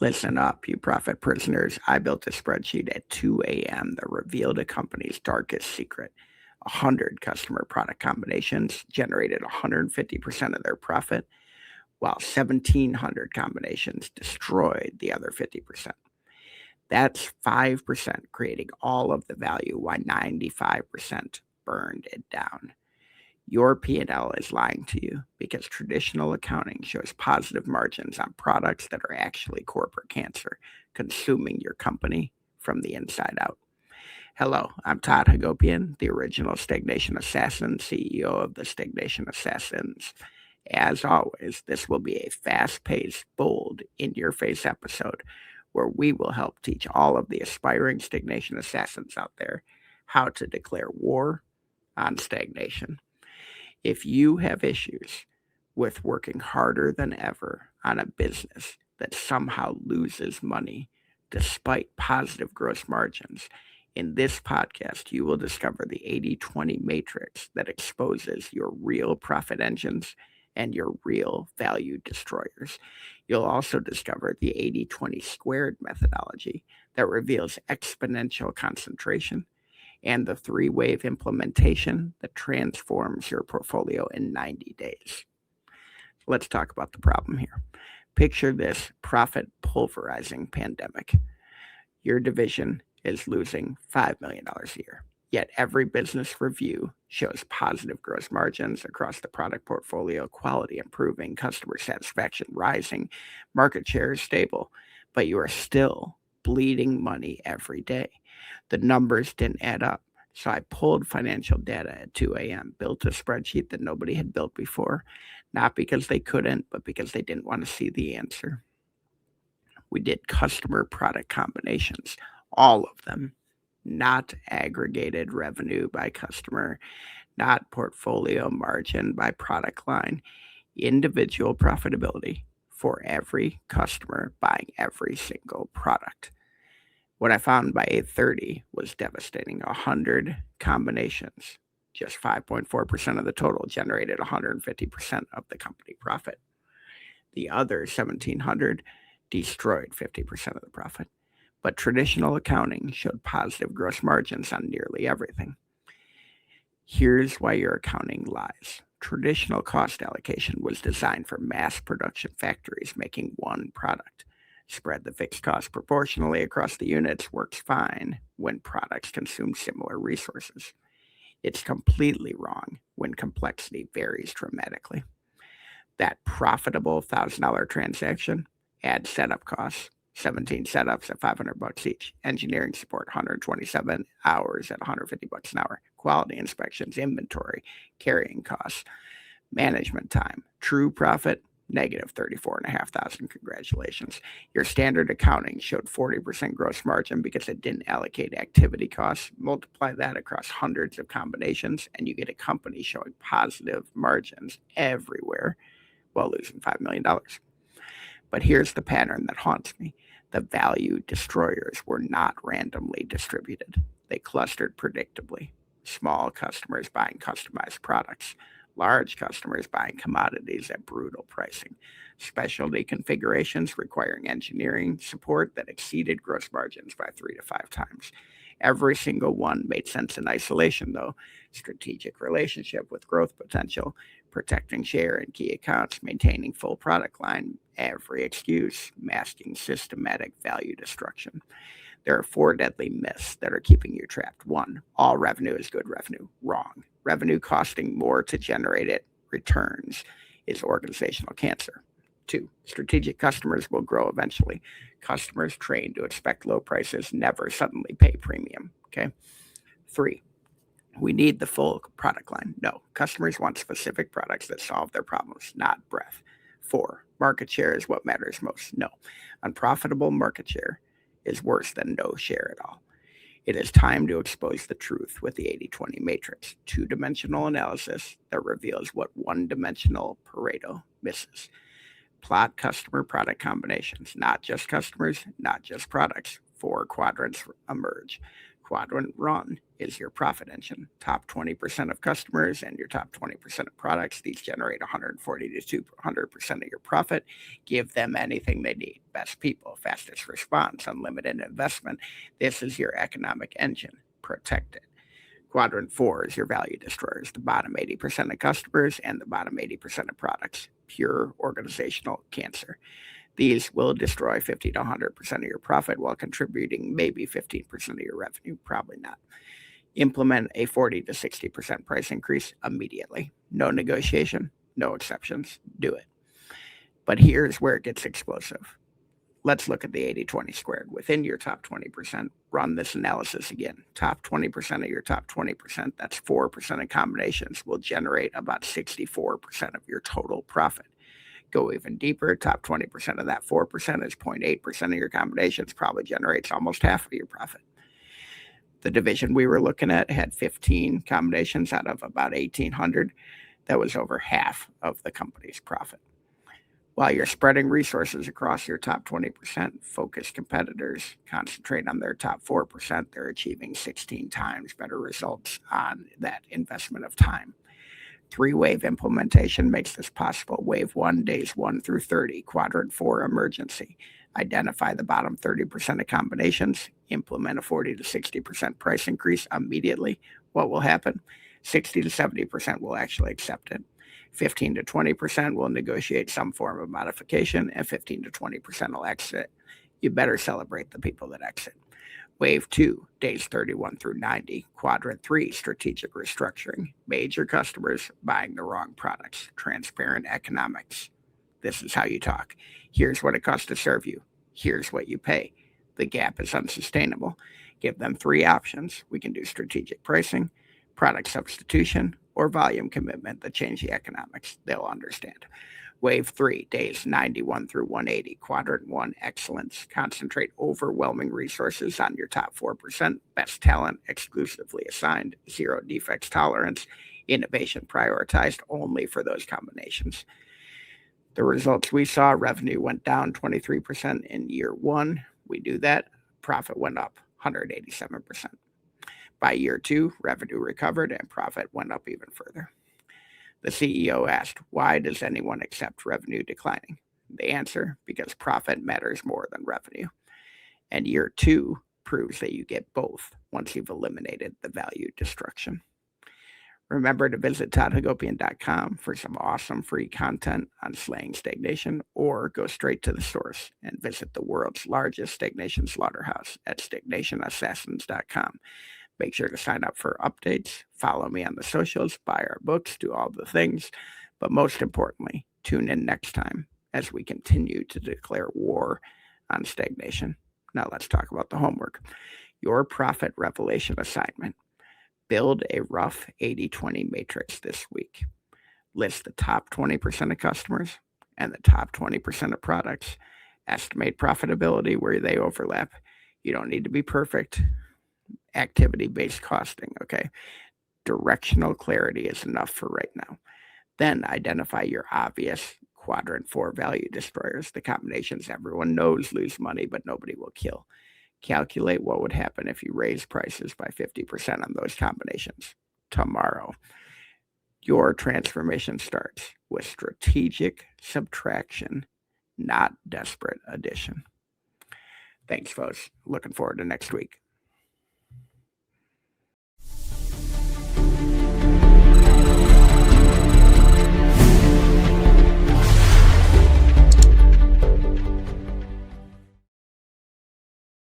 Listen up, you profit prisoners. I built a spreadsheet at 2 a.m. that revealed a company's darkest secret. 100 customer product combinations generated 150% of their profit, while 1,700 combinations destroyed the other 50%. That's 5% creating all of the value, while 95% burned it down. Your P&L is lying to you because traditional accounting shows positive margins on products that are actually corporate cancer, consuming your company from the inside out. Hello, I'm Todd Hagopian, the original Stagnation Assassin, CEO of the Stagnation Assassins. As always, this will be a fast-paced, bold, in-your-face episode where we will help teach all of the aspiring Stagnation Assassins out there how to declare war on stagnation. If you have issues with working harder than ever on a business that somehow loses money despite positive gross margins, in this podcast, you will discover the 80-20 matrix that exposes your real profit engines and your real value destroyers. You'll also discover the 80-20 squared methodology that reveals exponential concentration and the 3-wave implementation that transforms your portfolio in 90 days. Let's talk about the problem here. Picture this profit pulverizing pandemic. Your division is losing $5 million a year, yet every business review shows positive gross margins across the product portfolio, quality improving, customer satisfaction rising, market share is stable, but you are still bleeding money every day. The numbers didn't add up. So I pulled financial data at 2 a.m., built a spreadsheet that nobody had built before, not because they couldn't, but because they didn't want to see the answer. We did customer product combinations, all of them, not aggregated revenue by customer, not portfolio margin by product line, individual profitability for every customer buying every single product. What I found by 8:30 was devastating. 100 combinations, just 5.4% of the total, generated 150% of the company profit. The other 1,700 destroyed 50% of the profit. But traditional accounting showed positive gross margins on nearly everything. Here's why your accounting lies. Traditional cost allocation was designed for mass production factories making one product. Spread the fixed cost proportionally across the units works fine when products consume similar resources. It's completely wrong when complexity varies dramatically. That profitable $1,000 transaction adds setup costs, 17 setups at $500 each, engineering support 127 hours at $150 an hour, quality inspections, inventory, carrying costs, management time, true profit negative 34,500. Congratulations. Your standard accounting showed 40% gross margin because it didn't allocate activity costs. Multiply that across hundreds of combinations, and you get a company showing positive margins everywhere while losing $5 million. But here's the pattern that haunts me. The value destroyers were not randomly distributed. They clustered predictably. Small customers buying customized products. Large customers buying commodities at brutal pricing, specialty configurations requiring engineering support that exceeded gross margins by 3 to 5 times. Every single one made sense in isolation, though. Strategic relationship with growth potential, protecting share in key accounts, maintaining full product line, every excuse, masking systematic value destruction. There are 4 deadly myths that are keeping you trapped. 1, all revenue is good revenue. Wrong. Revenue costing more to generate it returns is organizational cancer. 2, strategic customers will grow eventually. Customers trained to expect low prices never suddenly pay premium. Okay. 3, we need the full product line. No, customers want specific products that solve their problems, not breadth. 4, market share is what matters most. No, unprofitable market share is worse than no share at all. It is time to expose the truth with the 80-20 matrix, 2-dimensional analysis that reveals what 1-dimensional Pareto misses. Plot customer product combinations, not just customers, not just products. 4 quadrants emerge. Quadrant Run is your profit engine. Top 20% of customers and your top 20% of products. These generate 140 to 200% of your profit. Give them anything they need. Best people, fastest response, unlimited investment. This is your economic engine. Protect it. Quadrant 4 is your value destroyers, the bottom 80% of customers and the bottom 80% of products. Pure organizational cancer. These will destroy 50 to 100% of your profit while contributing maybe 15% of your revenue. Probably not. Implement a 40 to 60% price increase immediately. No negotiation, no exceptions. Do it. But here's where it gets explosive. Let's look at the 80-20 squared. Within your top 20%, run this analysis again. Top 20% of your top 20%, that's 4% of combinations, will generate about 64% of your total profit. Go even deeper, top 20% of that 4% is 0.8% of your combinations, probably generates almost half of your profit. The division we were looking at had 15 combinations out of about 1,800. That was over half of the company's profit. While you're spreading resources across your top 20%, focused competitors concentrate on their top 4%. They're achieving 16 times better results on that investment of time. 3-wave implementation makes this possible. Wave 1, days 1 through 30. Quadrant 4, emergency. Identify the bottom 30% of combinations. Implement a 40 to 60% price increase immediately. What will happen? 60 to 70% will actually accept it. 15 to 20% will negotiate some form of modification, and 15 to 20% will exit. You better celebrate the people that exit. Wave 2, days 31 through 90. Quadrant 3, strategic restructuring. Major customers buying the wrong products. Transparent economics. This is how you talk. Here's what it costs to serve you. Here's what you pay. The gap is unsustainable. Give them 3 options. We can do strategic pricing, product substitution, or volume commitment that change the economics. They'll understand. Wave 3, days 91 through 180. Quadrant 1, excellence. Concentrate overwhelming resources on your top 4%. Best talent exclusively assigned. 0 defects tolerance. Innovation prioritized only for those combinations. The results we saw, revenue went down 23% in year 1. We do that. Profit went up 187%. By year 2, revenue recovered and profit went up even further. The CEO asked, why does anyone accept revenue declining? The answer, because profit matters more than revenue. And year 2 proves that you get both once you've eliminated the value destruction. Remember to visit toddhagopian.com for some awesome free content on slaying stagnation, or go straight to the source and visit the world's largest stagnation slaughterhouse at stagnationassassins.com. Make sure to sign up for updates, follow me on the socials, buy our books, do all the things. But most importantly, tune in next time as we continue to declare war on stagnation. Now let's talk about the homework. Your profit revelation assignment. Build a rough 80-20 matrix this week. List the top 20% of customers and the top 20% of products. Estimate profitability where they overlap. You don't need to be perfect. Activity-based costing, okay? Directional clarity is enough for right now. Then identify your obvious quadrant 4 value destroyers, the combinations everyone knows lose money but nobody will kill. Calculate what would happen if you raise prices by 50% on those combinations tomorrow. Your transformation starts with strategic subtraction, not desperate addition. Thanks, folks. Looking forward to next week.